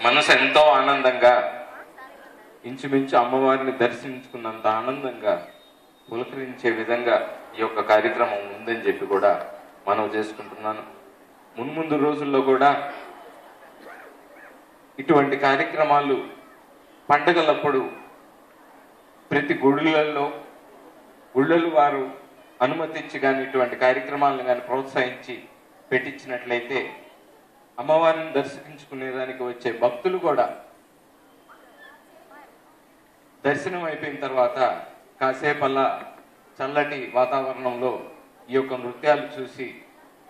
మనసు ఎంతో ఆనందంగా ఇంచుమించు అమ్మవారిని దర్శించుకున్నంత ఆనందంగా పులకరించే విధంగా ఈ యొక్క కార్యక్రమం ఉందని చెప్పి కూడా మనం చేసుకుంటున్నాను. మున్ముందు రోజుల్లో కూడా ఇటువంటి కార్యక్రమాలు పండగలప్పుడు ప్రతి గుళ్ళల్లో గుళ్ళలు వారు అనుమతించి కానీ ఇటువంటి కార్యక్రమాలను కానీ ప్రోత్సహించి పెట్టించినట్లయితే అమ్మవారిని దర్శించుకునేదానికి వచ్చే భక్తులు కూడా దర్శనం అయిపోయిన తర్వాత కాసేపల్లా చల్లటి వాతావరణంలో ఈ యొక్క నృత్యాలు చూసి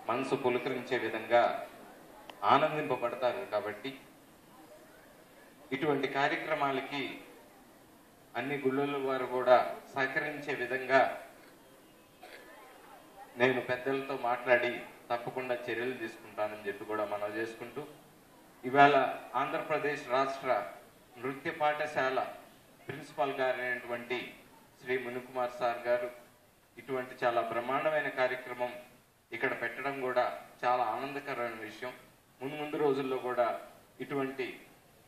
మనసు పులకరించే విధంగా ఆనందింపబడతారు. కాబట్టి ఇటువంటి కార్యక్రమాలకి అన్ని గుళ్ళల వారు కూడా సహకరించే విధంగా నేను పెద్దలతో మాట్లాడి తప్పకుండా చర్యలు తీసుకుంటానని చెప్పి కూడా మనం చేసుకుంటూ, ఇవాళ ఆంధ్రప్రదేశ్ రాష్ట్ర నృత్య పాఠశాల ప్రిన్సిపాల్ గారైనటువంటి శ్రీ మునికుమార్ సార్ గారు ఇటువంటి చాలా బ్రహ్మాండమైన కార్యక్రమం ఇక్కడ పెట్టడం కూడా చాలా ఆనందకరమైన విషయం. ముందు రోజుల్లో కూడా ఇటువంటి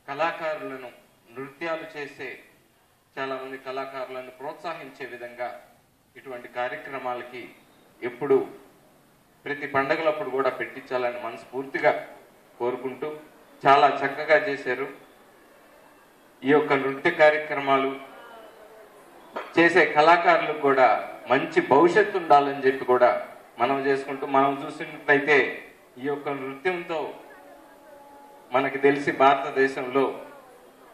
కళాకారులను, నృత్యాలు చేసే చాలామంది కళాకారులను ప్రోత్సహించే విధంగా ఇటువంటి కార్యక్రమాలకి ఎప్పుడు ప్రతి పండగలప్పుడు కూడా పెట్టించాలని మనస్ఫూర్తిగా కోరుకుంటూ చాలా చక్కగా చేశారు. ఈ యొక్క నృత్య కార్యక్రమాలు చేసే కళాకారులకు కూడా మంచి భవిష్యత్తు ఉండాలని చెప్పి కూడా మనం చేసుకుంటూ, మనం చూసినట్లయితే ఈ యొక్క నృత్యంతో మనకి తెలిసి భారతదేశంలో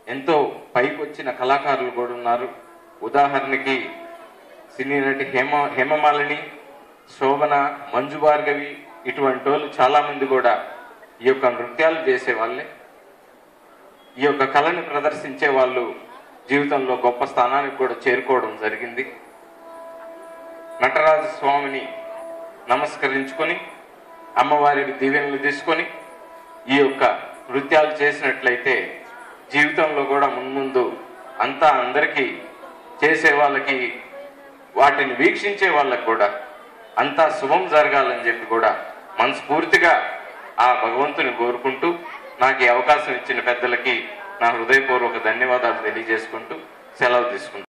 ఎంతో పైకి వచ్చిన కళాకారులు కూడా ఉన్నారు. ఉదాహరణకి సినీ నటి హేమమాలిని, శోభన, మంజు భార్గవి ఇటువంటి వాళ్ళు చాలామంది కూడా ఈ యొక్క నృత్యాలు చేసే వాళ్ళే. ఈ యొక్క కళని ప్రదర్శించే వాళ్ళు జీవితంలో గొప్ప స్థానానికి కూడా చేరుకోవడం జరిగింది. నటరాజ స్వామిని నమస్కరించుకొని అమ్మవారి దీవెనలు తీసుకొని ఈ యొక్క నృత్యాలు చేసినట్లయితే జీవితంలో కూడా మున్ముందు అంతా అందరికీ చేసే వాళ్ళకి, వాటిని వీక్షించే వాళ్ళకి కూడా అంతా శుభం జరగాలని చెప్పి కూడా మనస్ఫూర్తిగా ఆ భగవంతుని కోరుకుంటూ, నాకు ఈ అవకాశం ఇచ్చిన పెద్దలకి నా హృదయపూర్వక ధన్యవాదాలు తెలియజేసుకుంటూ సెలవు తీసుకుంటాను.